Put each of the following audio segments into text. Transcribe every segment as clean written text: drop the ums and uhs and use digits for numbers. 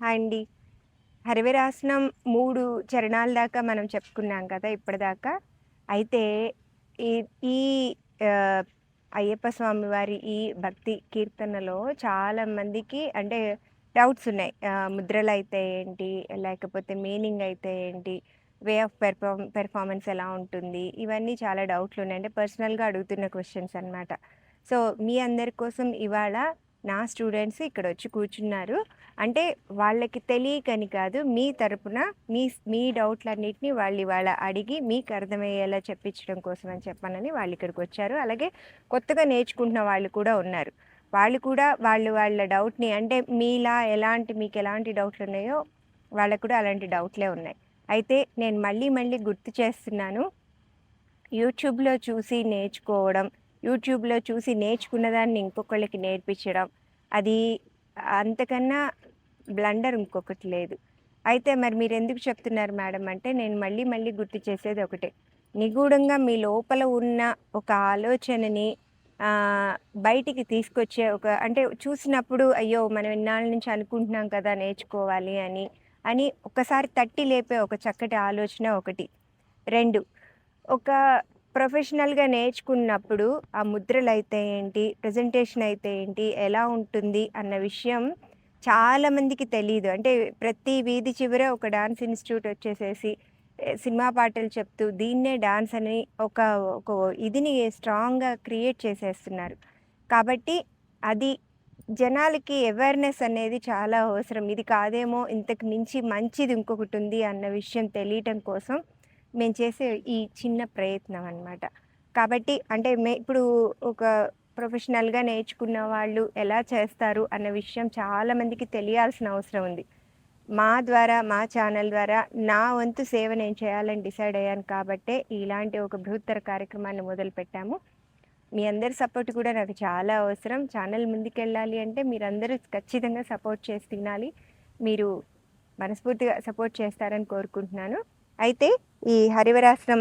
Hi అండి. హరివరాసనం 3 చరణాల దాకా మనం చెప్పుకున్నాం కదా ఇప్పటిదాకా. అయితే ఈ ఈ ఆహ్, అయ్యప్ప స్వామి వారి ఈ భక్తి కీర్తనలో చాలా మందికి అంటే డౌట్స్ ఉన్నాయి. ముద్రలైతే ఏంటి? లేకపోతే మీనింగ్ అయితే ఏంటి? వే ఆఫ్ పెర్ఫార్మన్స్ ఎలా ఉంటుంది? ఇవన్నీ చాలా డౌట్లున్నాయి. అంటే పర్సనల్‌గా అడుగుతున్న క్వెషన్స్ అనమాట. సో, మీ అందరి కోసం ఇవాళ నా స్టూడెంట్స్ ఇక్కడొచ్చి కూర్చున్నారు. అంటే వాళ్ళకి తెలియకని కాదు. మీ తరపున మీ డౌట్‌లన్నిటిని వాళ్ళివాళ అడిగి మీకు అర్థమయ్యేలా చెప్పించడం కోసం అని చెప్పనని వాళ్ళిక్కడికొచ్చారు. అలాగే కొత్తగా నేర్చుకుంటున్న వాళ్ళు కూడా ఉన్నారు. వాళ్ళు కూడా వాళ్ళ డౌట్‌ని అంటే మీకెలాంటి డౌట్‌లున్నాయో వాళ్ళకి కూడా అలాంటి డౌట్‌లే ఉన్నాయి. అయితే నేను మళ్ళీ మళ్ళీ గుర్తు చేస్తున్నాను. యూట్యూబ్‌లో చూసి నేర్చుకోవడం, యూట్యూబ్‌లో చూసి నేర్చుకున్న దాన్ని ఇంకొకళ్ళకి నేర్పించడం, అది అంతకన్నా బ్లండర్ ఇంకొకటి లేదు. అయితే మరి మీరెందుకు చెప్తున్నారు మేడం అంటే, నేను మళ్ళీ మళ్ళీ గుర్తు చేసేది ఒకటే. నిగూఢంగా మీ లోపల ఉన్న ఒక ఆలోచనని ఆహ్, బయటికి తీసుకొచ్చే అంటే చూసినప్పుడు అయ్యో! మనం ఇన్నాళ్ళ నుంచి అనుకుంటున్నాం కదా నేర్చుకోవాలి అని ఒక్కసారి తట్టి లేపే ఒక చక్కటి ఆలోచన ఒకటి. 2 ఒక ప్రొఫెషనల్‌గా నేర్చుకున్నప్పుడు ఆ ముద్రలైతే ఏంటి, ప్రెజెంటేషన్ అయితే ఏంటి, ఎలా ఉంటుంది అన్న విషయం చాలా మందికి తెలీదు. అంటే ప్రతి వీధి చివర ఒక డాన్స్ ఇన్‌స్టిట్యూట్ వచ్చేసేసి సినిమా పాటలు చెప్తూ దీన్నే డాన్స్ అని ఒక ఒక ఇదిని స్ట్రాంగ్‌గా క్రియేట్ చేసేస్తున్నారు. కాబట్టి అది జనాలకి అవేర్‌నెస్ అనేది చాలా అవసరం. ఇది కాదేమో ఇంతకు మించి మంచిది ఇంకొకటుంది అన్న విషయం తెలియటం కోసం మేము చేసే ఈ చిన్న ప్రయత్నం అనమాట. కాబట్టి అంటే ఇప్పుడు ఒక ప్రొఫెషనల్‌గా నేర్చుకున్న వాళ్ళు ఎలా చేస్తారు అన్న విషయం చాలా మందికి తెలియాల్సిన అవసరం ఉంది. మా ఛానల్ ద్వారా నా వంతు సేవ నేను చేయాలని డిసైడ్ అయ్యాను కాబట్టే ఇలాంటి ఒక బృహత్తర కార్యక్రమాన్ని మొదలుపెట్టాము. మీ అందరి సపోర్ట్ కూడా నాకు చాలా అవసరం. ఛానల్ ముందుకెళ్ళాలి అంటే మీరందరూ ఖచ్చితంగా సపోర్ట్ చేసి తినాలి. మీరు మనస్ఫూర్తిగా సపోర్ట్ చేస్తారని కోరుకుంటున్నాను. అయితే ఈ హరివరాసనం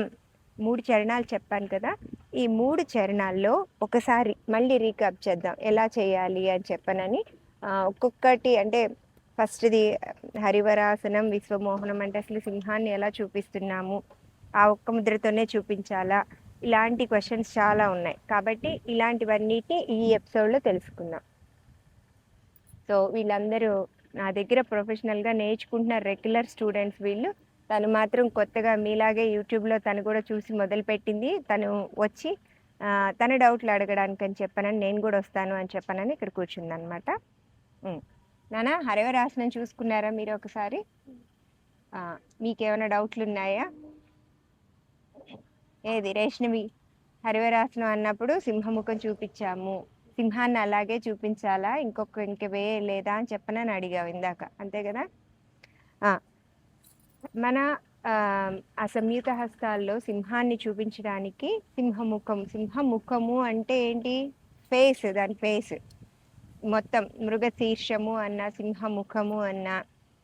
3 చరణాలు చెప్పాను కదా! ఈ 3 చరణాల్లో ఒకసారి మళ్ళీ రీక్యాప్ చేద్దాం. ఎలా చేయాలి అని చెప్పనని. ఒక్కొక్కటి అంటే ఫస్ట్‌ది హరివరాసనం, విశ్వమోహనం అంటే అసలు సింహాన్ని ఎలా చూపిస్తున్నాము? ఆ ఒక్క ముద్రతోనే చూపించాలా? ఇలాంటి క్వెషన్స్ చాలా ఉన్నాయి. కాబట్టి ఇలాంటివన్నిటిని ఈ ఎపిసోడ్‌లో తెలుసుకుందాం. సో, వీళ్ళందరూ నా దగ్గర ప్రొఫెషనల్‌గా నేర్చుకుంటున్న రెగ్యులర్ స్టూడెంట్స్ వీళ్ళు. తను మాత్రం కొత్తగా మీలాగే యూట్యూబ్‌లో తను కూడా చూసి మొదలుపెట్టింది. తను వచ్చి తన డౌట్‌లు అడగడానికని చెప్పనని నేను గూడా వస్తాను అని చెప్పనని ఇక్కడ కూర్చుందనమాట. హ్మ్. నాన్న హరివరాసనం చూసుకున్నారా మీరు ఒకసారి? ఆ! మీకేమైనా డౌట్‌లున్నాయా? ఏది రేష్ణవి హరివరాసనం అన్నప్పుడు సింహముఖం చూపిచ్చాము. సింహాన్ని అలాగే చూపించాలా? ఇంక వే లేదా అని చెప్పనని అడిగావు ఇందాక. అంతే గదా! ఆ! మన అసంయుత హస్తాల్లో సింహాన్ని చూపించడానికి సింహముఖము అంటే ఏంటి? దాని ఫేస్. మొత్తం మృగశీర్షము అన్నా, సింహముఖము అన్నా,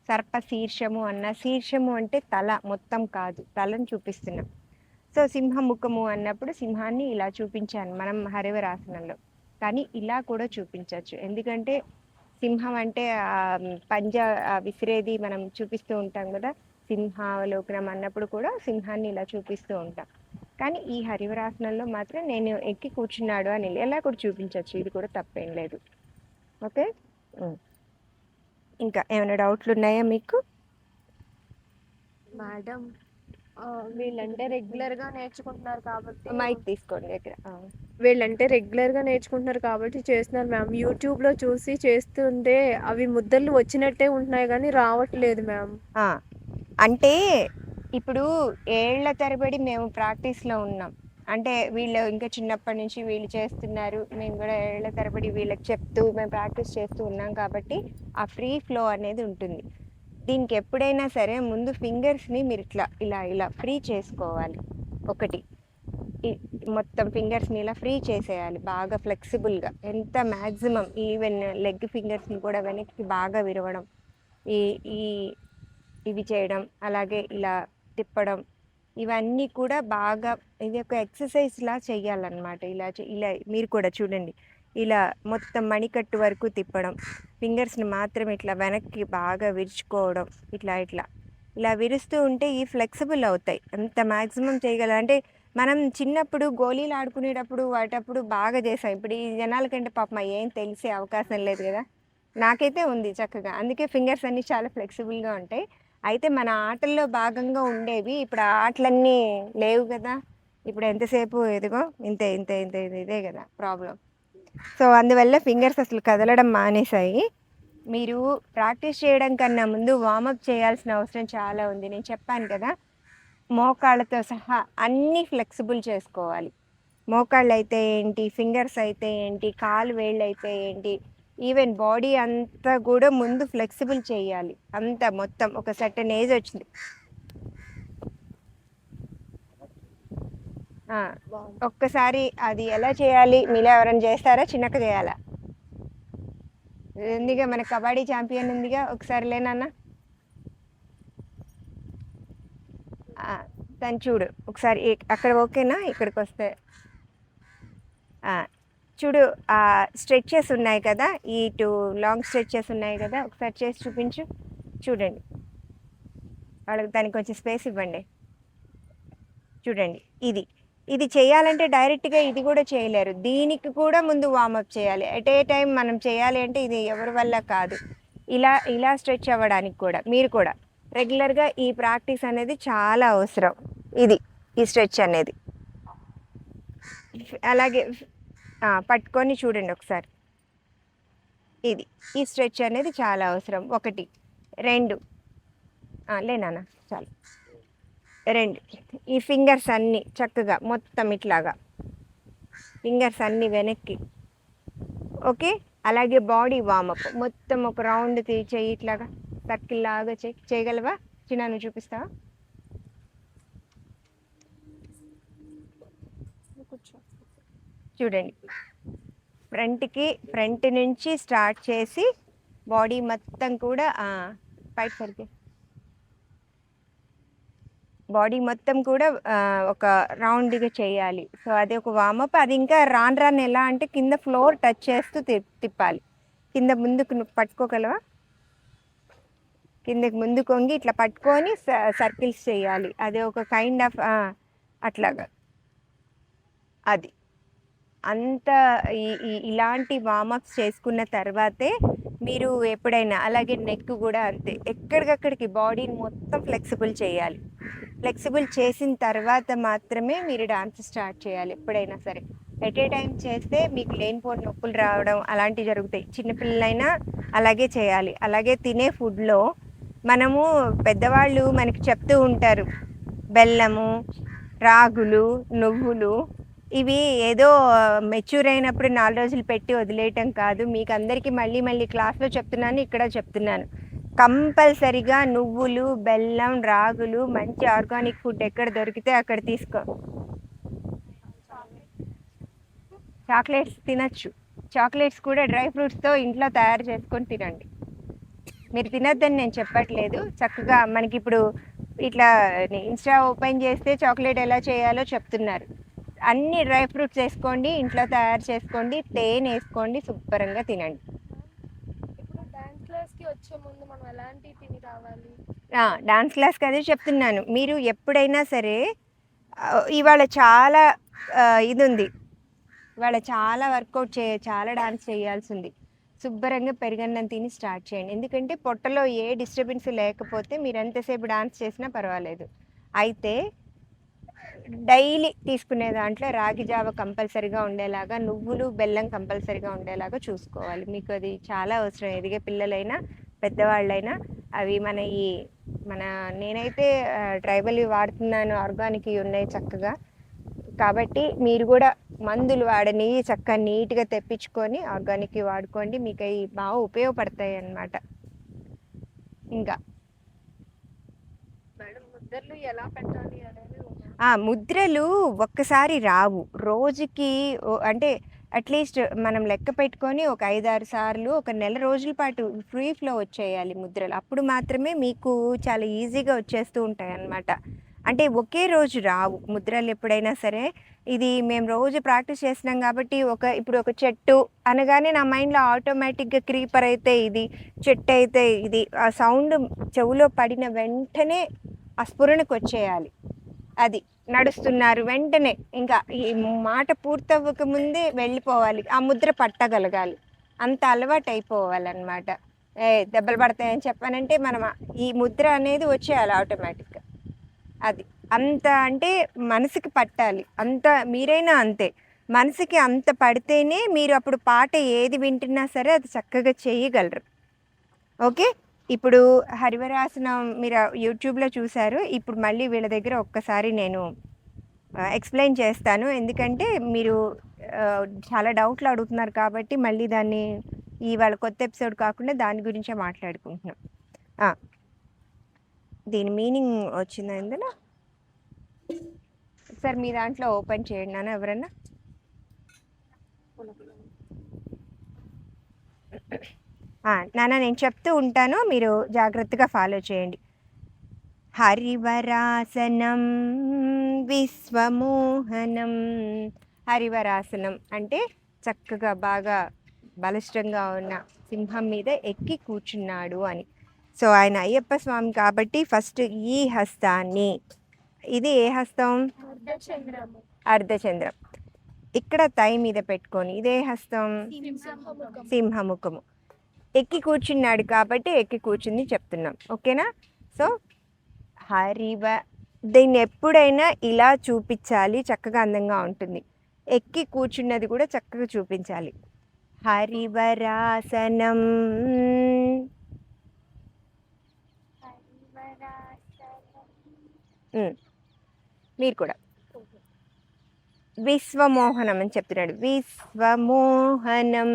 సర్పశీర్షము అన్నా, శీర్షము అంటే తల మొత్తం కాదు. తలను చూపిస్తున్నాం. సో, సింహముఖము అన్నప్పుడు సింహాన్ని ఇలా చూపించాను మనం హరివరాసనంలో. కానీ ఇలా కూడా చూపించొచ్చు. ఎందుకంటే సింహం అంటే పంజా విసిరేది మనం చూపిస్తూ ఉంటాం గదా! సింహావలోకనం అన్నప్పుడు కూడా సింహాన్ని ఇలా చూపిస్తూ ఉంటాం. కానీ ఈ హరివరాసనంలో మాత్రం నేను ఎక్కి కూర్చున్నాడు అని ఇలా కూడా చూపించొచ్చు. ఇది కూడా తప్పేం లేదు. ఓకే. హ్మ్. ఇంకా ఏమైనా డౌట్లున్నాయా మీకు? మేడం వీళ్ళంటే రెగ్యులర్‌గా నేర్చుకుంటున్నారు కాబట్టి మైక్ తీసుకోండి దగ్గర. చేస్తున్నారు మ్యామ్. యూట్యూబ్‌లో చూసి చేస్తుంటే అవి ముద్దలు వచ్చినట్టే ఉంటున్నాయి గానీ రావట్లేదు మ్యామ్. ఆ! అంటే ఇప్పుడు ఏళ్ల తరబడి మేము ప్రాక్టీస్‌లో ఉన్నాం. అంటే వీళ్ళు ఇంకా చిన్నప్పటి నుంచి వీళ్ళు చేస్తున్నారు. మేము గూడా ఏళ్ల తరబడి వీళ్ళకి చెప్తూ మేము ప్రాక్టీస్ చేస్తూ ఉన్నాం కాబట్టి, ఆ ఫ్రీ ఫ్లో అనేది ఉంటుంది. దీనికి ఎప్పుడైనా సరే ముందు ఫింగర్స్‌ని ఇలా ఫ్రీ చేసుకోవాలి. ఒకటి. ఈ మొత్తం ఫింగర్స్‌ని ఇలా ఫ్రీ చేసేయాలి. బాగా ఫ్లెక్సిబుల్‌గా. ఎంత మాక్సిమం ఈవెన్ లెగ్ ఫింగర్స్‌ని కూడా వెనక్కి బాగా విరవడం. ఈ ఈ ఇవి చేయడం, అలాగే ఇలా తిప్పడం. ఇవన్నీ కూడా బాగా ఇది ఒక ఎక్సర్‌సైజ్‌లా చెయ్యాలనమాట. ఇలా మీరు కూడా చూడండి. ఇలా మొత్తం మణికట్టు వరకు తిప్పడం. ఫింగర్స్‌ని మాత్రం ఇట్లా వెనక్కి బాగా విరుచుకోవడం. ఇలా విరుస్తూ ఉంటే ఈ ఫ్లెక్సిబుల్ అవుతాయి. అంత మాక్సిమం చేయగలం. అంటే మనం చిన్నప్పుడు గోళీలు ఆడుకునేటప్పుడు వాటప్పుడు బాగా చేసాం. ఇప్పుడు ఈ జనాలకంటే పాపం ఏం తెలిసే అవకాశం లేదు కదా! నాకైతే ఉంది చక్కగా. అందుకే ఫింగర్స్ అన్నీ చాలా ఫ్లెక్సిబుల్‌గా ఉంటాయి. అయితే మన ఆటల్లో భాగంగా ఉండేవి. ఇప్పుడు ఆ ఆటలన్నీ లేవు కదా! ఇప్పుడు ఎంతసేపు ఇదిగో ఇంతే, ఇంతే, ఇంతే ఇదే కదా ప్రాబ్లమ్. సో, అందువల్ల ఫింగర్స్ అసలు కదలడం మానేశాయి. మీరు ప్రాక్టీస్ చేయడం కన్నా ముందు వార్మప్ చేయాల్సిన అవసరం చాలా ఉంది. నేను చెప్పాను కదా! మోకాళ్ళతో సహా అన్నీ ఫ్లెక్సిబుల్ చేసుకోవాలి. మోకాళ్ళైతే ఏంటి, ఫింగర్స్ అయితే ఏంటి, కాలు వేళ్ళైతే ఏంటి, ఈవెన్ బాడీ అంతా కూడా ముందు ఫ్లెక్సిబుల్ చేయాలి. అంతా మొత్తం ఒక సర్టెన్ ఏజ్ వచ్చింది. ఆ! బావుంది. ఒక్కసారి అది ఎలా చేయాలి? మీలో ఎవరైనా చేస్తారా? చిన్నక్క చేయాలా? ఉందిగా మన కబడ్డీ ఛాంపియన్ ఉందిగా. ఒకసారి లే నాన్న. ఆ! తను చూడు. ఒకసారి అక్కడ ఓకేనా? ఇక్కడికొస్తే ఆ! చూడు స్ట్రెచెస్ ఉన్నాయి కదా! ఈ 2 లాంగ్ స్ట్రెచెస్ ఉన్నాయి కదా! ఒకసారి చేసి చూపించు. చూడండి. దానికి కొంచెం స్పేస్ ఇవ్వండి. చూడండి. ఇది చేయాలంటే డైరెక్ట్‌గా ఇది కూడా చేయలేరు. దీనికి కూడా ముందు వార్మప్ చేయాలి. ఎట్ ఏ టైమ్ మనం చేయాలి అంటే ఇది ఎవరి వల్ల కాదు. ఇలా స్ట్రెచ్ అవ్వడానికి కూడా మీరు కూడా రెగ్యులర్‌గా ఈ ప్రాక్టీస్ అనేది చాలా అవసరం. ఈ స్ట్రెచ్ అనేది. అలాగే పట్టుకొని చూడండి ఒకసారి. ఈ స్ట్రెచ్ అనేది చాలా అవసరం. 1, 2 లే నాన్న చాలు. 2 ఈ ఫింగర్స్ అన్నీ చక్కగా మొత్తం ఇట్లాగా. ఫింగర్స్ అన్నీ వెనక్కి. ఓకే. అలాగే బాడీ వార్మప్. మొత్తం ఒక రౌండ్ చెయ్యి ఇట్లాగా. సర్కిల్ లాగా చేయగలవా? చిన్న నువ్వు చూపిస్తావా? కూర్చో. చూడండి. ఫ్రంట్ నుంచి స్టార్ట్ చేసి బాడీ మొత్తం కూడా పైకి సరిగ్గా బాడీ మొత్తం కూడా ఒక రౌండ్‌గా చేయాలి. సో, అది ఒక వార్మప్. అది ఇంకా రాను ఎలా అంటే కింద ఫ్లోర్ టచ్ చేస్తూ తిప్పాలి. కింద ముందుకు నువ్వు పట్టుకోగలవా? కిందకి ముందుకు వంగి ఇట్లా పట్టుకొని సర్కిల్స్ చేయాలి. అది ఒక కైండ్ ఆఫ్ అట్లాగా. అది. అంత ఇలాంటి వార్మప్స్ చేసుకున్న తర్వాతే మీరు ఎప్పుడైనా అలాగే నెక్ కూడా అంతే. ఎక్కడికక్కడికి బాడీని మొత్తం ఫ్లెక్సిబుల్ చేయాలి. ఫ్లెక్సిబుల్ చేసిన తర్వాత మాత్రమే మీరు డాన్స్ స్టార్ట్ చేయాలి ఎప్పుడైనా సరే. ఎట్ ఏ టైం చేస్తే మీకు లేనిపోని నొప్పులు రావడం అలాంటివి జరుగుతాయి. చిన్నపిల్లలైనా అలాగే చేయాలి. అలాగే తినే ఫుడ్‌లో మనము పెద్దవాళ్ళు మనకి చెప్తూ ఉంటారు. బెల్లము, రాగులు, నువ్వులు ఇవి ఏదో మెచ్యూర్ అయినప్పుడు 4 రోజులు పెట్టి వదిలేయటం కాదు. మీకు అందరికీ మళ్ళీ క్లాస్‌లో చెప్తున్నాను, ఇక్కడ చెప్తున్నాను. కంపల్సరీగా నువ్వులు, బెల్లం, రాగులు మంచి ఆర్గానిక్ ఫుడ్ ఎక్కడ దొరికితే అక్కడ తీసుకో. చాక్లెట్స్ తినచ్చు. చాక్లెట్స్ కూడా డ్రై ఫ్రూట్స్‌తో ఇంట్లో తయారు చేసుకొని తినండి. మీరు తినొద్దని నేను చెప్పట్లేదు. చక్కగా మనకిప్పుడు ఇట్లా ఇన్‌స్టా ఓపెన్ చేస్తే చాక్లెట్ ఎలా చేయాలో చెప్తున్నారు. అన్ని డ్రై ఫ్రూట్స్ వేసుకోండి, ఇంట్లో తయారు చేసుకోండి, తేనె వేసుకోండి, శుభ్రంగా తినండి. ఇప్పుడు డాన్స్ క్లాస్‌కి వచ్చే ముందు మనం ఎలాంటివి తిని రావాలి? డాన్స్ క్లాస్‌కి అదే చెప్తున్నాను. మీరు ఎప్పుడైనా సరే ఇవాళ చాలా ఇదుంది. ఇవాళ చాలా వర్కౌట్ చాలా డాన్స్ చేయాల్సింది. శుభ్రంగా పెరుగన్నం తిని స్టార్ట్ చేయండి. ఎందుకంటే పొట్టలో ఏ డిస్టర్బెన్స్ లేకపోతే మీరు ఎంతసేపు డాన్స్ చేసినా పర్వాలేదు. అయితే డైలీ తీసుకునే దాంట్లో రాగి జావ కంపల్సరీగా ఉండేలాగా, నువ్వులు, బెల్లం కంపల్సరీగా ఉండేలాగా చూసుకోవాలి. మీకు అది చాలా అవసరం. ఎదిగే పిల్లలైనా, పెద్దవాళ్ళైనా అవి మన నేనైతే ట్రైబల్‌వి వాడుతున్నాను. ఆర్గానిక్‌వి ఉన్నాయి చక్కగా. కాబట్టి మీరు కూడా మందులు వాడని చక్కగా నీట్‌గా తెప్పించుకొని ఆర్గానిక్‌వి వాడుకోండి. మీకు అవి బాగా ఉపయోగపడతాయి అన్నమాట. ఇంకా మేడం ముద్దర్లు ఎలా పెట్టాలి అనేది ముద్రలు ఒక్కసారి రావు. రోజుకి అంటే అట్‌లీస్ట్ మనం లెక్క పెట్టుకొని ఒక 5, 6 సార్లు ఒక నెల రోజుల పాటు ఫ్రీ ఫ్లో వచ్చేయాలి ముద్రలు. అప్పుడు మాత్రమే మీకు చాలా ఈజీగా వచ్చేస్తూ ఉంటాయన్నమాట. అంటే ఒకే రోజు రావు ముద్రలు ఎప్పుడైనా సరే. ఇది మేము రోజు ప్రాక్టీస్ చేస్తున్నాం కాబట్టి ఇప్పుడు ఒక చెట్టు అనగానే నా మైండ్‌లో ఆటోమేటిక్‌గా క్రీపర్ అయితే ఇది, చెట్టు అయితే ఇది. ఆ సౌండ్ చెవులో పడిన వెంటనే ఆ స్ఫురణకొచ్చేయాలి. అది. నడుస్తున్నారు వెంటనే ఇంకా ఈ మాట పూర్తవ్వక ముందే వెళ్ళిపోవాలి. ఆ ముద్ర పట్టగలగాలి. అంత అలవాటయిపోవాలనమాట. దెబ్బలు పడతాయని చెప్పానంటే మనం ఈ ముద్ర అనేది వచ్చేయాలి ఆటోమేటిక్‌గా. అది. అంత అంటే మనసుకి పట్టాలి. అంత మీరైనా అంతే. మనసుకి అంత పడితేనే మీరు అప్పుడు పాట ఏది వింటున్నా సరే అది చక్కగా చేయగలరు. ఓకే. ఇప్పుడు హరివరాసనం మీరు యూట్యూబ్‌లో చూసారు. ఇప్పుడు మళ్ళీ వీళ్ళ దగ్గర ఒక్కసారి నేను ఎక్స్‌ప్లెయిన్ చేస్తాను. ఎందుకంటే మీరు చాలా డౌట్లు అడుగుతున్నారు కాబట్టి మళ్ళీ దాన్ని ఇవాళ కొత్త ఎపిసోడ్ కాకుండా దాని గురించే మాట్లాడుకుంటున్నాం. ఆ! దీని మీనింగ్ వచ్చిందా ఇందులో? ఒకసారి మీ దాంట్లో ఓపెన్ చేయండి నాన్న ఎవరన్నా. నాన్న నేను చెప్తూ ఉంటాను. మీరు జాగ్రత్తగా ఫాలో చేయండి. హరివరాసనం విశ్వమోహనం. హరివరాసనం అంటే చక్కగా బాగా బలిష్టంగా ఉన్న సింహం మీద ఎక్కి కూర్చున్నాడు అని. సో ఆయన అయ్యప్ప స్వామి కాబట్టి ఫస్ట్ ఈ హస్తాన్ని, ఇది ఏ హస్తం? అర్ధచంద్రం. ఇక్కడ తై మీద పెట్టుకొని ఇదే హస్తం సింహముఖము. ఎక్కి కూర్చున్నాడు కాబట్టి ఎక్కి కూర్చుంది చెప్తున్నాం. ఓకేనా? సో దీన్ని ఎప్పుడైనా ఇలా చూపించాలి, చక్కగా అందంగా ఉంటుంది. ఎక్కి కూర్చున్నది కూడా చక్కగా చూపించాలి. హరివరాసనం. మీరు కూడా విశ్వమోహనం అని చెప్తున్నాడు. విశ్వమోహనం.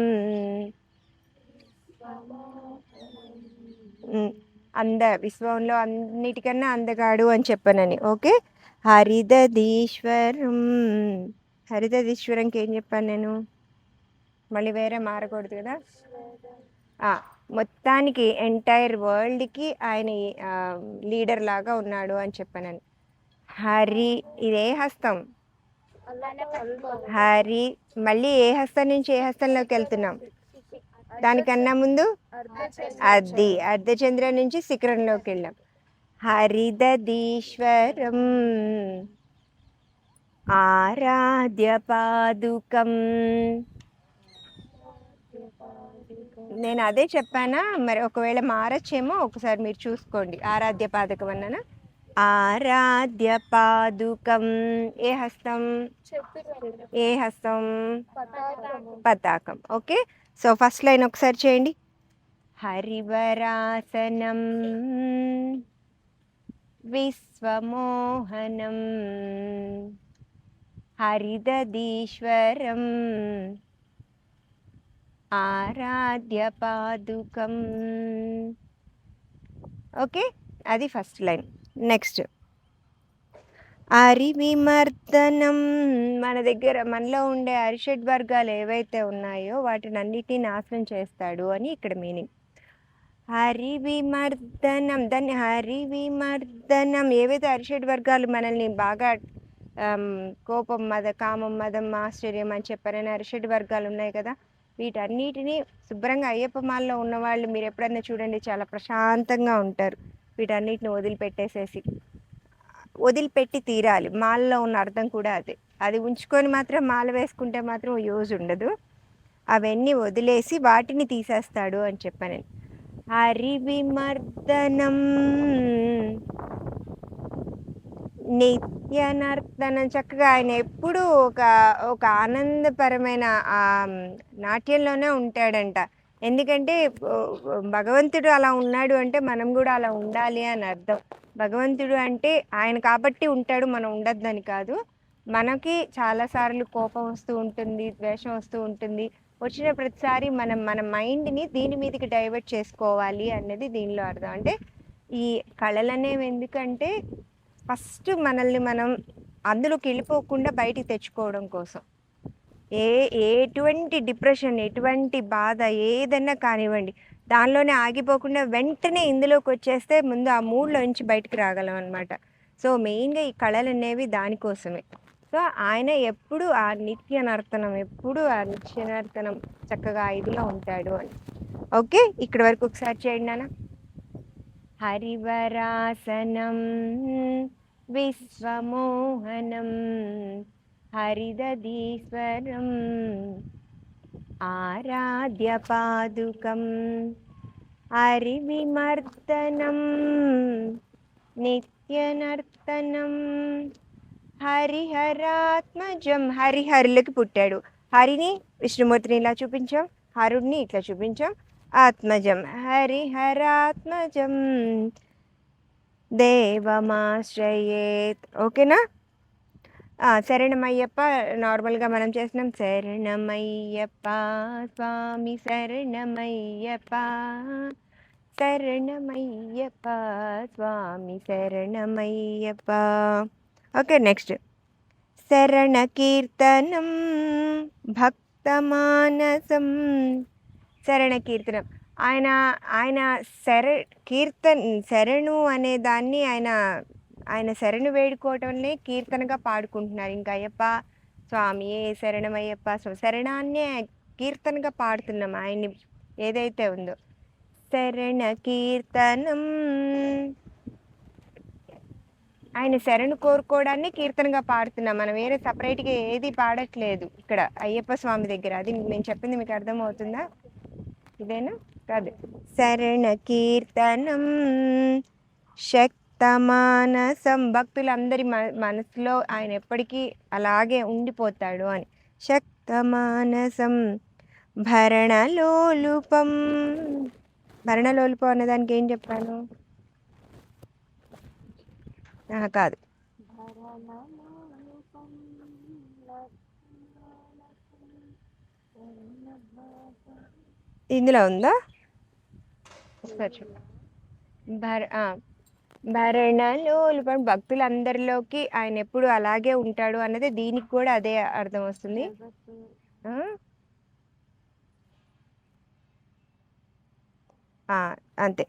విశ్వంలో అన్నిటికన్నా అందగాడు అని చెప్పానని. ఓకే. హరిదధీశ్వరం. హరిదధీశ్వరంకి ఏం చెప్పాను నేను? మళ్ళీ వేరే మారకూడదు కదా. మొత్తానికి ఎంటైర్ వరల్డ్కి ఆయన లీడర్ లాగా ఉన్నాడు అని చెప్పానని. హరి ఇదే హస్తం. హరి మళ్ళీ ఏ హస్తం నుంచి ఏ హస్తంలోకి వెళ్తున్నాం? దానికన్నా ముందు అర్ధచంద్రం నుంచి శిఖరంలోకి వెళ్ళాం. హరిదధీశ్వరం ఆరాధ్య పాదుకం. నేను అదే చెప్పానా? మరి ఒకవేళ మారచ్చేమో ఒకసారి మీరు చూసుకోండి. ఆరాధ్య పాదకం అన్నానా? ఆరాధ్య పాదుకం. ఏ హస్తం? ఏ హస్తం? పతాకం. ఓకే. సో ఫస్ట్ లైన్ ఒకసారి చేయండి. హరివరాసనం విశ్వమోహనం హరిదధీశ్వరం ఆరాధ్య పాదుకం. ఓకే, అది ఫస్ట్ లైన్. నెక్స్ట్ అరివిమర్దనం. మన దగ్గర మనలో ఉండే అరిషడ్ వర్గాలు ఏవైతే ఉన్నాయో వాటిని అన్నిటినీ నాశనం చేస్తాడు అని ఇక్కడ మీనింగ్. హరివిమర్దనం. దాన్ని హరివిమర్దనం. ఏవైతే అరిషడ్ వర్గాలు మనల్ని బాగా కోపం, కామం, మదం, ఆశ్చర్యం అని చెప్పారని అరిషడ్ వర్గాలు ఉన్నాయి కదా, వీటన్నిటినీ శుభ్రంగా అయ్యప్ప మాలలో ఉన్నవాళ్ళు మీరు ఎప్పుడన్నా చూడండి, చాలా ప్రశాంతంగా ఉంటారు. వీటన్నిటిని వదిలిపెట్టి తీరాలి. మాలలో ఉన్న అర్థం కూడా అదే. అది ఉంచుకొని మాత్రం మాల వేసుకుంటే మాత్రం యూజ్ ఉండదు. అవన్నీ వదిలేసి వాటిని తీసేస్తాడు అని చెప్పాను నేను. హరివిమర్దనం నిత్యనర్తనం. చక్కగా ఆయన ఎప్పుడూ ఒక ఆనందపరమైన నాట్యంలోనే ఉంటాడంట. ఎందుకంటే భగవంతుడు అలా ఉన్నాడు అంటే మనం కూడా అలా ఉండాలి అని అర్థం. భగవంతుడు అంటే ఆయన కాబట్టి ఉంటాడు, మనం ఉండద్దని కాదు. మనకి చాలాసార్లు కోపం వస్తూ ఉంటుంది, ద్వేషం వస్తూ ఉంటుంది. వచ్చిన ప్రతిసారి మన మైండ్ని దీని మీదకి డైవర్ట్ చేసుకోవాలి అన్నది దీనిలో అర్థం. అంటే ఈ కళలు అనేవి ఎందుకంటే ఫస్ట్ మనల్ని మనం అందులోకి వెళ్ళిపోకుండా బయటికి తెచ్చుకోవడం కోసం. ఎటువంటి డిప్రెషన్, ఎటువంటి బాధ ఏదన్నా కానివ్వండి, దానిలోనే ఆగిపోకుండా వెంటనే ఇందులోకి వచ్చేస్తే ముందు ఆ మూడ్లో నుంచి బయటికి రాగలం అనమాట. సో మెయిన్గా ఈ కళలు అనేవి దానికోసమే. సో ఆయన ఎప్పుడు ఆ నిత్య నర్తనం, ఎప్పుడు ఆ నిత్య నర్తనం చక్కగా ఇదిలో ఉంటాడు అని. ఓకే, ఇక్కడ వరకు ఒకసారి చేయండి నాన్న. హరివరాసనం విశ్వమోహనం హరిదధీశ్వరం ఆరాధ్య పాదుకం హరివిమర్దనం నిత్యనర్తనం హరిహరాత్మజం. హరిహరులకి పుట్టాడు. హరిని విష్ణుమూర్తిని ఇలా చూపించాం, హరుణ్ణి ఇట్లా చూపించాం, ఆత్మజం హరిహరాత్మజం దేవమాశ్రయేత్. ఓకేనా? శరణమయ్యప్ప నార్మల్గా మనం చేస్తున్నాం. శరణమయ్యప్ప స్వామి శరణమయ్యప్ప, శరణమయ్యప్ప స్వామి శరణమయ్యప్ప. ఓకే, నెక్స్ట్ శరణ కీర్తనం భక్తమానసం. శరణ కీర్తనం ఆయన ఆయన శరణు అనే దాన్ని ఆయన శరణు వేడుకోవటంనే కీర్తనగా పాడుకుంటున్నారు. ఇంకా అయ్యప్ప స్వామియే శరణమయ్యప్ప శరణాన్నే కీర్తనగా పాడుతున్నాం ఆయన్ని ఏదైతే ఉందో. శరణ కీర్తనం ఆయన శరణు కోరుకోవడాన్ని కీర్తనగా పాడుతున్నాం. మనం వేరే సపరేట్గా ఏది పాడట్లేదు ఇక్కడ అయ్యప్ప స్వామి దగ్గర. అది నేను చెప్పింది మీకు అర్థమవుతుందా? ఇదేనా? కాదు. శరణ కీర్తనం శక్తమానసం. భక్తులందరి మనసులో ఆయన ఎప్పటికీ అలాగే ఉండిపోతాడు అని. శక్తమానసం భరణలోలుపం. భరణలోలుపం అన్నదానికి ఏం చెప్పాను? కాదు, ఇందులో ఉందా? భరణలోలుపం భక్తులందరిలోకి ఆయన ఎప్పుడు అలాగే ఉంటాడు అన్నది దీనికి కూడా అదే అర్థం వస్తుంది. అంతే.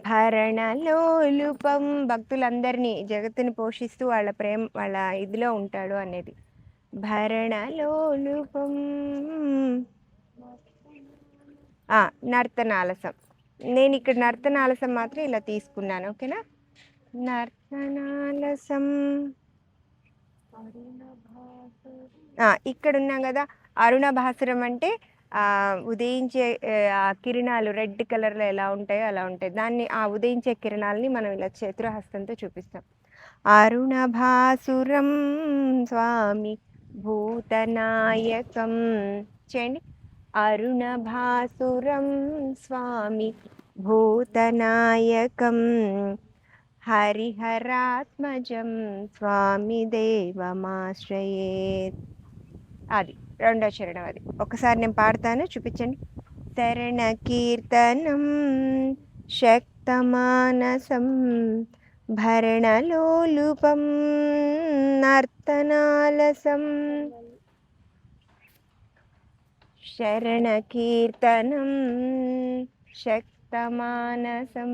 భరణలోలుపం భక్తులందరినీ జగత్తుని పోషిస్తూ వాళ్ళ ప్రేమ వాళ్ళ ఇదిలో ఉంటాడు అనేది. భరణలోలుపం నర్తనాలసం. నేను ఇక్కడ నర్తనాలసం మాత్రం ఇలా తీసుకున్నాను. ఓకేనా? నర్తనాలసం ఇక్కడ ఉన్నాం కదా. అరుణభాసురం అంటే ఉదయించే ఆ కిరణాలు రెడ్ కలర్లో ఎలా ఉంటాయో అలా ఉంటాయి. దాన్ని ఆ ఉదయించే కిరణాలని మనం ఇలా చతురహస్తంతో చూపిస్తాం. అరుణభాసురం స్వామి భూతనాయకం చేయండి. అరుణభాసురం స్వామి భూతనాయకం హరిహరాత్మజం స్వామి దేవమాశ్రయేత్. అది రెండో చరణం. అది ఒకసారి నేను పాడతాను, చూపించండి. శరణ కీర్తనం శక్తమానసం భరణలోలుపం నర్తనాలసం. శరణ కీర్తనం శక్తమానసం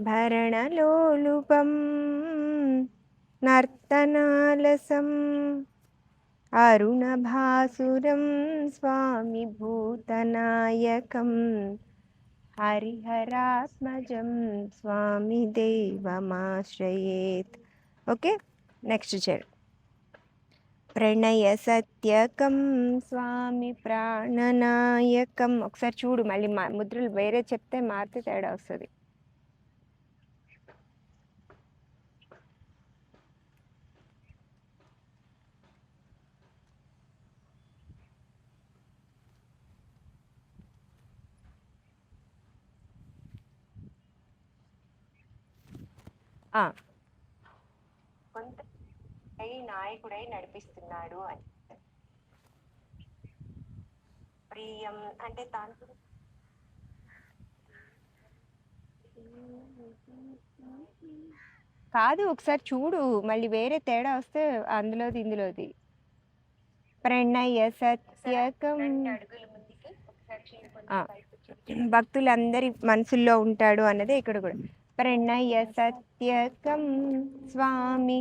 భరణలోలుపం నర్తనాలసం అరుణభాసురం స్వామి భూతనాయకం హరిహరాత్మజం స్వామి దేవమాశ్రయేత్. ఓకే, నెక్స్ట్ చరణం. ప్రణయ సత్యకం స్వామి ప్రాణనాయకం. ఒకసారి చూడు, మళ్ళీ ముద్రలు వేరే చెప్తే మారితే తేడా వస్తుంది. కొంత నాయకుడై నడిపిస్తున్నాడు అని. ప్రియం అంటే తాను కాదు. ఒకసారి చూడు, మళ్ళీ వేరే తేడా వస్తే అందులోది ఇందులోది. ప్రణయ సత్యకం భక్తులందరి మనసుల్లో ఉంటాడు అన్నదే ఇక్కడ కూడా. ప్రణయ సత్యకం స్వామి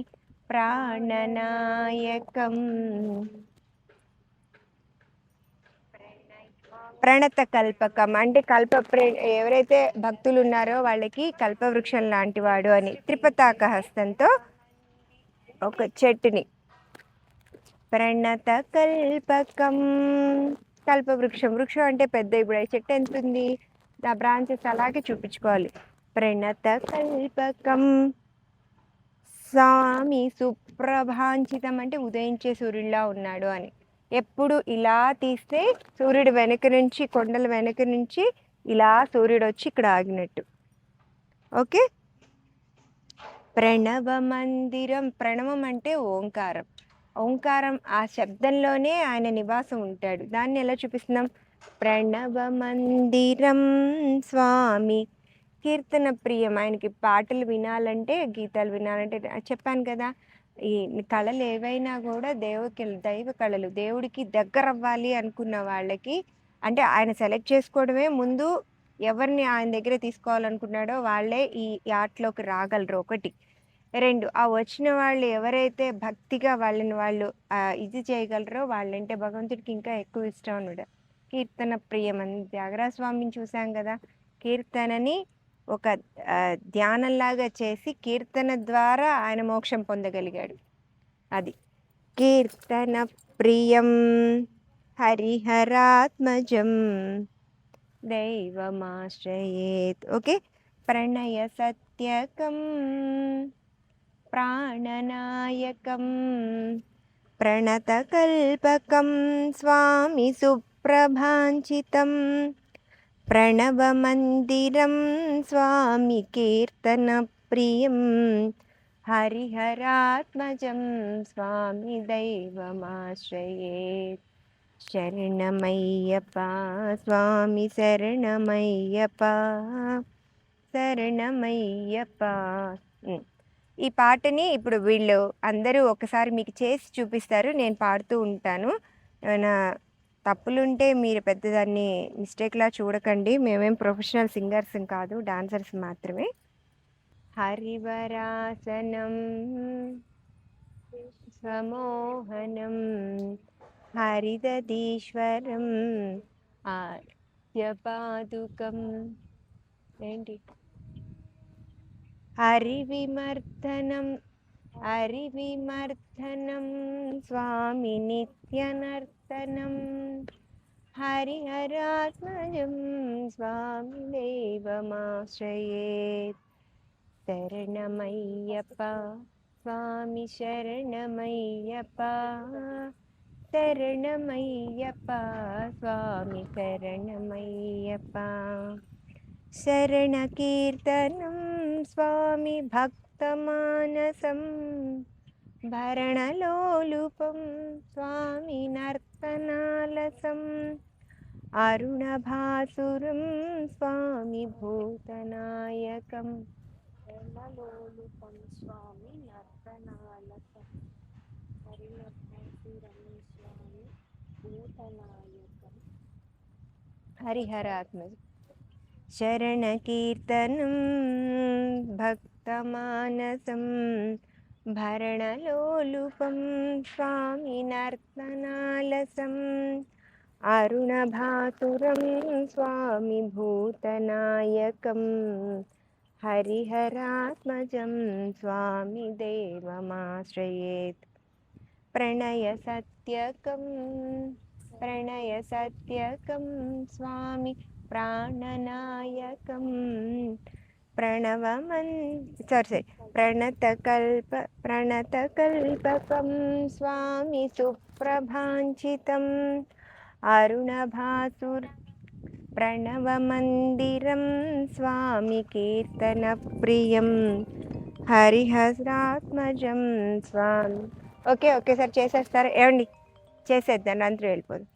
ప్రాణనాయకం. ప్రణత కల్పకం అంటే ఎవరైతే భక్తులు ఉన్నారో వాళ్ళకి కల్పవృక్షం లాంటి వాడు అని. త్రిపతాక హస్తంతో ఒక చెట్టుని ప్రణత కల్పకం. కల్పవృక్షం, వృక్షం అంటే పెద్ద. ఇప్పుడు ఆ చెట్టు ఎంత ఉంది, ఆ బ్రాంచెస్ అలాగే చూపించుకోవాలి. ప్రణత కల్పకం స్వామి సుప్రభాంచితం అంటే ఉదయించే సూర్యుడిలా ఉన్నాడు అని. ఎప్పుడు ఇలా తీస్తే సూర్యుడు వెనక నుంచి, కొండల వెనక నుంచి ఇలా సూర్యుడు వచ్చి ఇక్కడ ఆగినట్టు. ఓకే. ప్రణవ మందిరం, ప్రణవం అంటే ఓంకారం. ఓంకారం ఆ శబ్దంలోనే ఆయన నివాసం ఉంటాడు. దాన్ని ఎలా చూపిస్తున్నాం? ప్రణవ మందిరం స్వామి కీర్తన ప్రియం. ఆయనకి పాటలు వినాలంటే, గీతాలు వినాలంటే చెప్పాను కదా, ఈ కళలు ఏవైనా కూడా దైవ కళలు. దేవుడికి దగ్గర అవ్వాలి అనుకున్న వాళ్ళకి, అంటే ఆయన సెలెక్ట్ చేసుకోవడమే ముందు ఎవరిని ఆయన దగ్గర తీసుకోవాలనుకున్నాడో వాళ్ళే ఈ ఆటలోకి రాగలరు. ఒకటి. రెండు, ఆ వచ్చిన వాళ్ళు ఎవరైతే భక్తిగా వాళ్ళు ఇది చేయగలరో వాళ్ళంటే భగవంతుడికి ఇంకా ఎక్కువ ఇష్టం అన్నమాట. కీర్తన ప్రియం అని త్యాగరాజ స్వామిని చూసాం కదా, కీర్తనని ఒక ధ్యానంలాగా చేసి కీర్తన ద్వారా ఆయన మోక్షం పొందగలిగాడు. అది కీర్తన ప్రియం హరిహరాత్మజం దైవమాశ్రయేత్. ఓకే. ప్రణయ సత్యకం ప్రాణనాయకం ప్రణతకల్పకం స్వామి సుప్రభాంచితం ప్రణవమందిరం స్వామి కీర్తన ప్రియం హరిహరాత్మజం స్వామి దైవమాశ్రయేత్. శరణమయ్యప్ప స్వామి శరణమయ్యప్ప శరణమయ్యప్ప. ఈ పాటని ఇప్పుడు వీళ్ళు అందరూ ఒకసారి మీకు చేసి చూపిస్తారు, నేను పాడుతూ ఉంటాను. ఏమైనా తప్పులుంటే మీరు పెద్దదాన్ని మిస్టేక్లా చూడకండి. మేమేం ప్రొఫెషనల్ సింగర్స్ కాదు, డాన్సర్స్ మాత్రమే. హరివరాసనం సమోహనం హరిదీశ్వరం ఆద్యపాదుకం. ఏంటి? హరివిమర్దనం స్వామి నిత్యనర్తనం హరిహరాత్మజం స్వామి దైవమాశ్రయేత్. శరణమయ్యప్ప స్వామి శరణమయ్యప్ప శరణమయ్యప్ప స్వామి శరణమయ్యప్ప. శరణ కీర్తనం స్వామి భక్తమానసం భరణలోలుపం స్వామి నర్తనాలసం అరుణభాసురం స్వామి భూతనాయకం లోలుపం స్వామి నర్తనాలసం హరిహరాత్మజం స్వామి భూతనాయకం. హరిహరాత్మజ. శరణ కీర్తనం భక్తమానసం భరణలోలుపం స్వామి నర్తనాలసం అరుణభాసురం స్వామి భూతనాయకం హరిహరాత్మజం స్వామి దేవమాశ్రయేత్. ప్రణయ సత్యకం స్వామి ప్రాణనాయకం ప్రణతకల్పకం స్వామి సుప్రభాంచితం అరుణభాసుర్ ప్రణవమందిరం స్వామి కీర్తన ప్రియం హరిహరాత్మజం స్వామి. ఓకేసారి చేసేస్తారు. ఏమండి, చేసేద్దాం, అందరూ వెళ్ళిపోదు.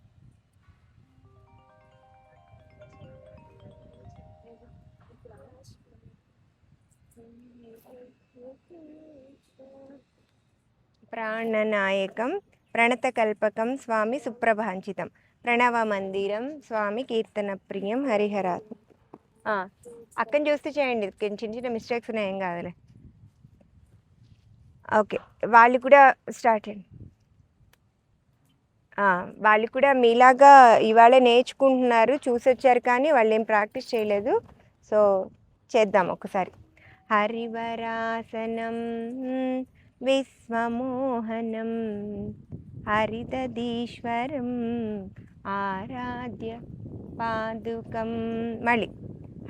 ప్రాణనాయకం ప్రణతకల్పకం స్వామి సుప్రభాంచితం ప్రణవమందిరం స్వామి కీర్తన ప్రియం హరిహరాత్మ. అక్కని చూస్తే చేయండి. చిన్న చిన్న మిస్టేక్స్ ఉన్నాయి, ఏం కాదులే. ఓకే. వాళ్ళు కూడా స్టార్ట్ చేయండి. వాళ్ళు కూడా మీలాగా ఇవాళే నేర్చుకుంటున్నారు, చూసొచ్చారు, కానీ వాళ్ళేం ప్రాక్టీస్ చేయలేదు. సో చేద్దాం ఒకసారి. హరివరాసనం విశ్వమోహనం హరిదధీశ్వరం ఆరాధ్య పాదుకం. మళ్ళీ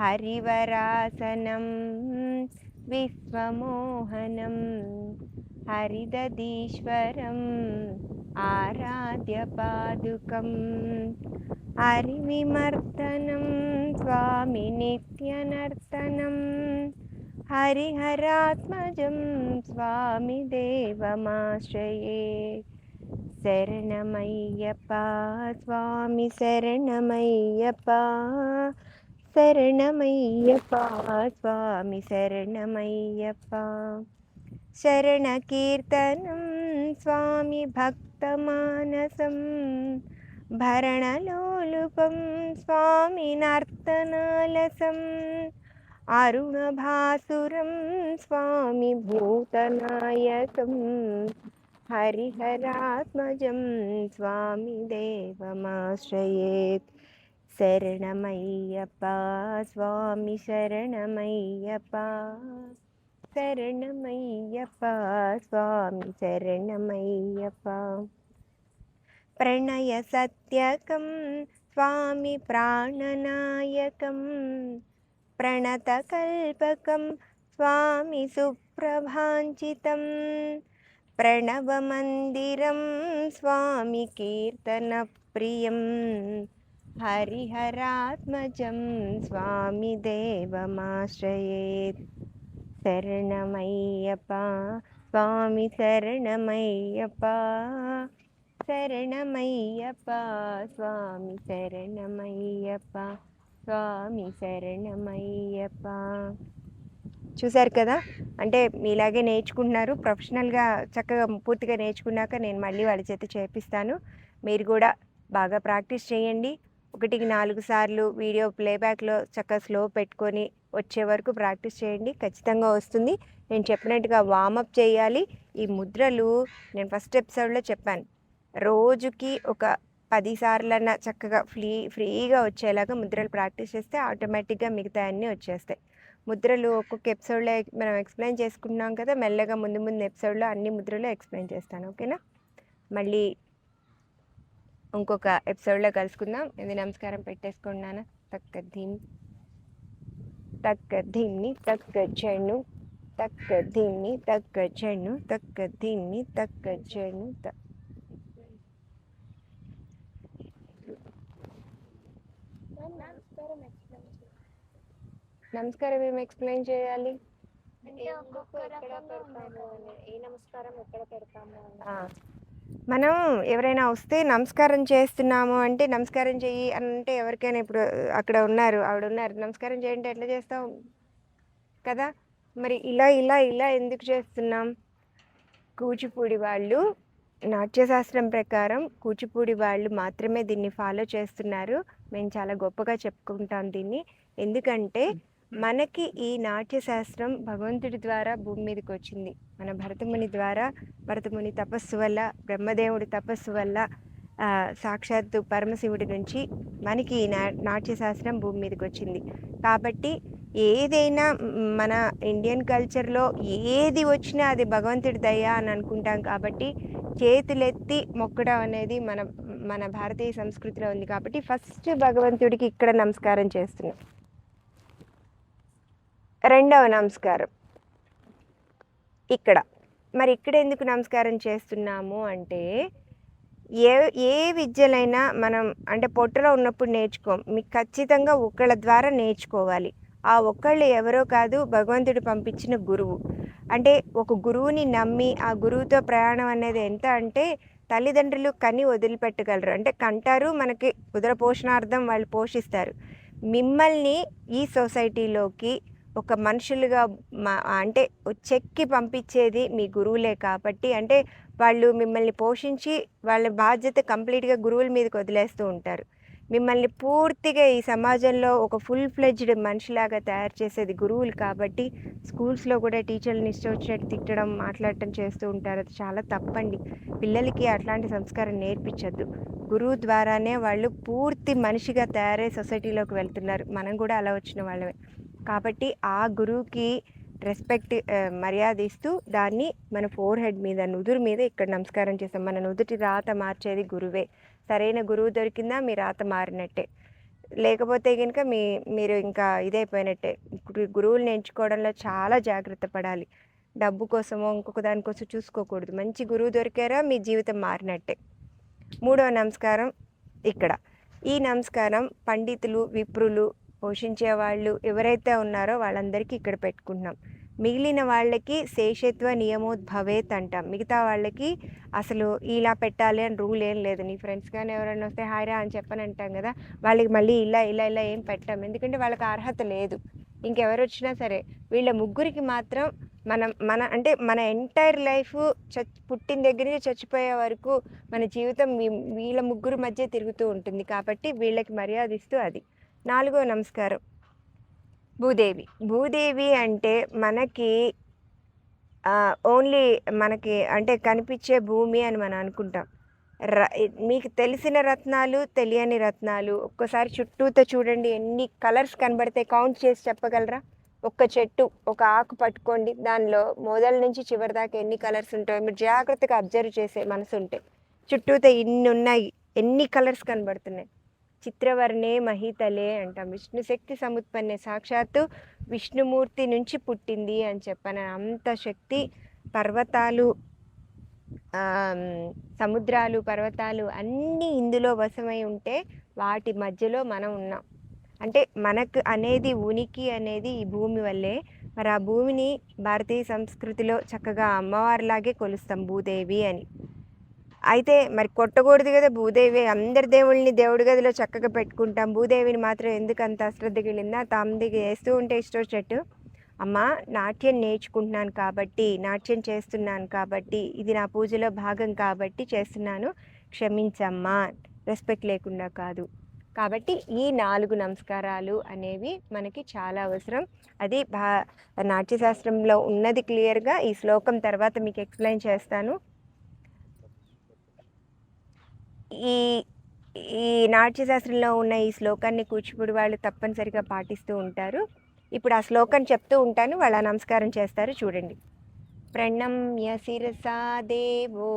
హరివరాసనం విశ్వమోహనం హరిదధీశ్వరం ఆరాధ్య పాదుకం. హరివిమర్దనం స్వామి నిత్యనర్తనం హరిహరాత్మజం స్వామి దేవమాశ్రయే. శరణమయ్యప్ప స్వామి శరణమయ్యప్ప, శరణమయ్యప్ప స్వామి శరణమయ్యప్ప. శరణ కీర్తనం స్వామి భక్తమానసం భరణలోలుపం స్వామి నర్తనాలసం. అరుణభాసురం స్వామి భూతనాయకం హరిహరాత్మజం స్వామి దేవమాశ్రయేత్. శరణమయ్యప్ప స్వామి శరణమయ్యప్ప, శరణమయ్యప్ప స్వామి శరణమయ్యప్ప. ప్రణయ సత్యకం స్వామి ప్రాణనాయకం ప్రణతకల్పకం స్వామి సుప్రభాంచితం. ప్రణవమందిరం స్వామి కీర్తనప్రియం హరిహరాత్మజం స్వామి దేవమాశ్రయేత్. శరణమయ్యప్ప స్వామి శరణమయ్యప్ప, శరణమయ్యప్ప స్వామి శరణమయ్యప్ప, స్వామి శరణమయ్యప్ప. చూశారు కదా, అంటే మీలాగే నేర్చుకుంటున్నారు. ప్రొఫెషనల్గా చక్కగా పూర్తిగా నేర్చుకున్నాక నేను మళ్ళీ వాళ్ళ చేత చేపిస్తాను. మీరు కూడా బాగా ప్రాక్టీస్ చేయండి. 1కి 4 సార్లు వీడియో ప్లేబ్యాక్లో చక్కగా స్లో పెట్టుకొని వచ్చే వరకు ప్రాక్టీస్ చేయండి, ఖచ్చితంగా వస్తుంది. నేను చెప్పినట్టుగా వార్మప్ చేయాలి. ఈ ముద్రలు నేను ఫస్ట్ ఎపిసోడ్లో చెప్పాను, రోజుకి ఒక 10 సార్లన్నా చక్కగా ఫ్రీగా వచ్చేలాగా ముద్రలు ప్రాక్టీస్ చేస్తే ఆటోమేటిక్గా మిగతా అన్నీ వచ్చేస్తాయి. ముద్రలు ఒక్కొక్క ఎపిసోడ్లో మనం ఎక్స్ప్లెయిన్ చేసుకుంటున్నాం కదా, మెల్లగా ముందు ఎపిసోడ్లో అన్ని ముద్రలు ఎక్స్ప్లెయిన్ చేస్తాను. ఓకేనా? మళ్ళీ ఇంకొక ఎపిసోడ్లో కలుసుకుందాం. ఇది నమస్కారం పెట్టేసుకున్నాను. తక్క ధీమ్ తక్క ధీమ్ని తక్క చెన్ను, తక్క ధీమ్ని తక్క చెన్ను, తక్క ధీమ్ని తక్క చెన్ను. నమస్కారం ఏమి ఎక్స్ప్లెయిన్ చేయాలి? ఏ నమస్కారం ఎక్కడ పెడతాము? మనం ఎవరైనా వస్తే నమస్కారం చేస్తున్నాము అంటే నమస్కారం చెయ్యి అంటే ఎవరికైనా, ఇప్పుడు అక్కడ ఉన్నారు, ఆవిడ ఉన్నారు, నమస్కారం చేయండి ఎట్లా చేస్తాం కదా. మరి ఇలా ఇలా ఇలా ఎందుకు చేస్తున్నాం? కూచిపూడి వాళ్ళు నాట్యశాస్త్రం ప్రకారం కూచిపూడి వాళ్ళు మాత్రమే దీన్ని ఫాలో చేస్తున్నారు. మేము చాలా గొప్పగా చెప్పుకుంటాం దీన్ని. ఎందుకంటే మనకి ఈ నాట్యశాస్త్రం భగవంతుడి ద్వారా భూమి మీదకి వచ్చింది. మన భరతముని ద్వారా, భరతముని తపస్సు వల్ల, బ్రహ్మదేవుడి తపస్సు వల్ల, సాక్షాత్తు పరమశివుడి నుంచి మనకి ఈ నాట్యశాస్త్రం భూమి మీదకి వచ్చింది. కాబట్టి ఏదైనా మన ఇండియన్ కల్చర్లో ఏది వచ్చినా అది భగవంతుడి దయ అని అనుకుంటాం. కాబట్టి చేతులెత్తి మొక్కడం అనేది మన భారతీయ సంస్కృతిలో ఉంది. కాబట్టి ఫస్ట్ భగవంతుడికి ఇక్కడ నమస్కారం చేస్తున్నాం. రెండవ నమస్కారం ఇక్కడ. మరి ఇక్కడ ఎందుకు నమస్కారం చేస్తున్నాము అంటే, ఏ విద్యలైనా మనం అంటే పొట్టలో ఉన్నప్పుడు నేర్చుకోం, మీకు ఖచ్చితంగా ఒకళ్ళ ద్వారా నేర్చుకోవాలి. ఆ ఒకళ్ళు ఎవరో కాదు, భగవంతుడు పంపించిన గురువు. అంటే ఒక గురువుని నమ్మి ఆ గురువుతో ప్రయాణం అనేది ఎంత అంటే, తల్లిదండ్రులు కని వదిలిపెట్టగలరు, అంటే కంటారు, మనకి ఉదర పోషణార్థం వాళ్ళు పోషిస్తారు. మిమ్మల్ని ఈ సొసైటీలోకి ఒక మనుషులుగా అంటే చెక్కి పంపించేది మీ గురువులే. కాబట్టి అంటే వాళ్ళు మిమ్మల్ని పోషించి వాళ్ళ బాధ్యత కంప్లీట్గా గురువుల మీదకి వదిలేస్తూ ఉంటారు. మిమ్మల్ని పూర్తిగా ఈ సమాజంలో ఒక ఫుల్ ఫ్లెడ్జ్డ్ మనిషిలాగా తయారు చేసేది గురువులు కాబట్టి స్కూల్స్లో కూడా టీచర్లని ఇష్టం వచ్చినట్టు తిట్టడం మాట్లాడటం చేస్తూ ఉంటారు. అది చాలా తప్పండి. పిల్లలకి అట్లాంటి సంస్కారం నేర్పించద్దు. గురువు ద్వారానే వాళ్ళు పూర్తి మనిషిగా తయారై సొసైటీలోకి వెళ్తున్నారు. మనం కూడా అలా వచ్చిన వాళ్ళమే కాబట్టి ఆ గురువుకి రెస్పెక్ట్ మర్యాద ఇస్తూ దాన్ని మన ఫోర్ హెడ్ మీద నుదురు మీద ఇక్కడ నమస్కారం చేస్తాం. మన నుదుటి రాత మార్చేది గురువే. సరైన గురువు దొరికిందా మీ రాత మారినట్టే, లేకపోతే కనుక మీరు ఇంకా ఇదైపోయినట్టే. గురువుల్ని ఎంచుకోవడంలో చాలా జాగ్రత్త పడాలి. డబ్బు కోసమో ఇంకొక దానికోసం చూసుకోకూడదు. మంచి గురువు దొరికారా మీ జీవితం మారినట్టే. మూడవ నమస్కారం ఇక్కడ. ఈ నమస్కారం పండితులు విప్రులు పోషించే వాళ్ళు ఎవరైతే ఉన్నారో వాళ్ళందరికీ ఇక్కడ పెట్టుకుంటున్నాం. మిగిలిన వాళ్ళకి శేషత్వ నియమోద్భవేత్ అంటాం. మిగతా వాళ్ళకి అసలు ఇలా పెట్టాలి అని రూల్ ఏం లేదు. నీ ఫ్రెండ్స్ కానీ ఎవరైనా వస్తే హాయ్రా అని చెప్పని అంటాం కదా, వాళ్ళకి మళ్ళీ ఇలా ఇలా ఇలా ఏం పెట్టాం. ఎందుకంటే వాళ్ళకి అర్హత లేదు. ఇంకెవరు వచ్చినా సరే వీళ్ళ ముగ్గురికి మాత్రం అంటే మన ఎంటైర్ లైఫ్ పుట్టిన దగ్గర నుంచి చచ్చిపోయే వరకు మన జీవితం వీళ్ళ ముగ్గురు మధ్య తిరుగుతూ ఉంటుంది. కాబట్టి వీళ్ళకి మర్యాద ఇస్తూ అది. నాలుగో నమస్కారం భూదేవి. భూదేవి అంటే మనకి ఓన్లీ మనకి అంటే కనిపించే భూమి అని మనం అనుకుంటాం. మీకు తెలిసిన రత్నాలు తెలియని రత్నాలు ఒక్కసారి చుట్టూతో చూడండి, ఎన్ని కలర్స్ కనబడితే కౌంట్ చేసి చెప్పగలరా? ఒక్క చెట్టు ఒక ఆకు పట్టుకోండి, దానిలో మొదల నుంచి చివరి దాకా ఎన్ని కలర్స్ ఉంటాయో మీరు జాగ్రత్తగా అబ్జర్వ్ చేసే మనసు ఉంటే చుట్టూతో ఇన్ని ఉన్నాయి, ఎన్ని కలర్స్ కనబడుతున్నాయి. చిత్రవర్ణే మహితలే అంటాం. విష్ణు శక్తి సముత్పన్నే, సాక్షాత్తు విష్ణుమూర్తి నుంచి పుట్టింది అని చెప్పాను. అంత శక్తి. పర్వతాలు సముద్రాలు పర్వతాలు అన్నీ ఇందులో వశమై ఉంటే వాటి మధ్యలో మనం ఉన్నాం. అంటే మనకు అనేది ఉనికి అనేది ఈ భూమి వల్లే. మరి ఆ భూమిని భారతీయ సంస్కృతిలో చక్కగా అమ్మవారిలాగే కొలుస్తాం భూదేవి అని. అయితే మరి కొట్టకూడదు కదా భూదేవి. అందరి దేవుళ్ళని దేవుడి గదిలో చక్కగా పెట్టుకుంటాం, భూదేవిని మాత్రం ఎందుకు అంత అశ్రద్ధకి వెళ్ళిందా? తమ్దికి వేస్తూ ఉంటే ఇష్టం చెట్టు. అమ్మ నాట్యం నేర్చుకుంటున్నాను కాబట్టి, నాట్యం చేస్తున్నాను కాబట్టి, ఇది నా పూజలో భాగం కాబట్టి చేస్తున్నాను, క్షమించమ్మా, రెస్పెక్ట్ లేకుండా కాదు. కాబట్టి ఈ 4 నమస్కారాలు అనేవి మనకి చాలా అవసరం. అది నాట్యశాస్త్రంలో ఉన్నది క్లియర్గా. ఈ శ్లోకం తర్వాత మీకు ఎక్స్ప్లెయిన్ చేస్తాను. ఈ ఈ నాట్యశాస్త్రంలో ఉన్న ఈ శ్లోకాన్ని కూచిపూడి వాళ్ళు తప్పనిసరిగా పాటిస్తూ ఉంటారు. ఇప్పుడు ఆ శ్లోకం చెప్తూ ఉంటాను, వాళ్ళ నమస్కారం చేస్తారు చూడండి. ప్రణమ్య శిరసా దేవో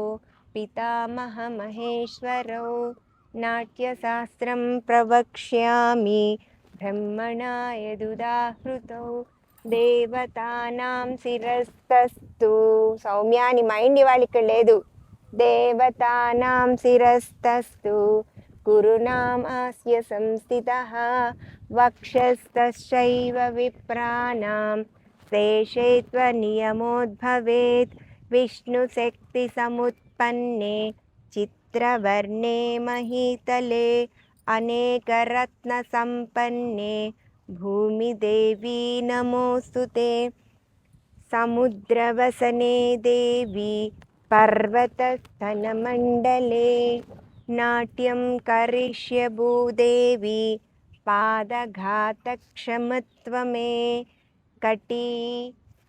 పితామహ మహేశ్వరౌ నాట్యశాస్త్రం ప్రవక్ష్యామి బ్రహ్మణా యదుదాహృతౌ దేవతానాం శిరస్తస్తు. సౌమ్యాని మైండ్ ఇవాళ ఇక్కడ లేదు. దేవతానాం శిరస్తస్తు గురునామాస్య సంస్థితః వక్షస్తశ్చైవ విప్రాణాం శేషేత్వ నియమోద్భవేత్ విష్ణుశక్తి సముత్పన్నే చిత్రవర్ణే మహీతలే అనేకరత్న సంపన్నే భూమిదేవి నమోస్తుతే. సముద్రవసనే దేవి పర్వతస్తనమండలే నాట్యం కరిష్య భూదేవి పాదఘాతక్షమత్వమే కటీ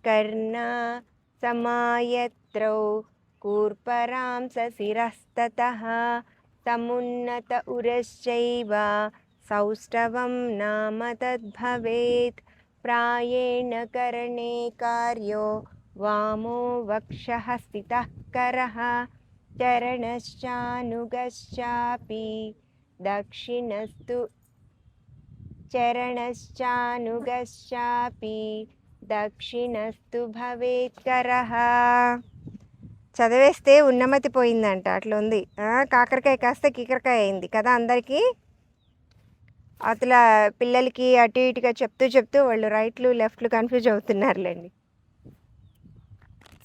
కర్ణ సమాయత్రౌ కూర్పరాం శిరస్తతః సమున్నత ఉరశ్చైవ సౌష్ఠవం నామ తద్భవేత్. ప్రాయేణ కరణే కార్యో వామో వక్షః స్థితః కరః చరణశ్చానుగశ్చాపి దక్షిణస్తు భవేత్ కరః. చదివేస్తే ఉన్నమతి పోయిందంట, అట్లా ఉంది. కాకరకాయ కాస్త కీకరకాయ అయింది కదా అందరికీ. అసలు పిల్లలకి అటు ఇటుగా చెప్తూ వాళ్ళు రైట్లు లెఫ్ట్లు కన్ఫ్యూజ్ అవుతున్నారులేండి.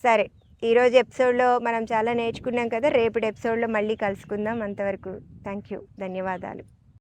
సరే, ఈరోజు ఎపిసోడ్లో మనం చాలా నేర్చుకున్నాం కదా. రేపటి ఎపిసోడ్లో మళ్ళీ కలుసుకుందాం. అంతవరకు థ్యాంక్ యూ, ధన్యవాదాలు.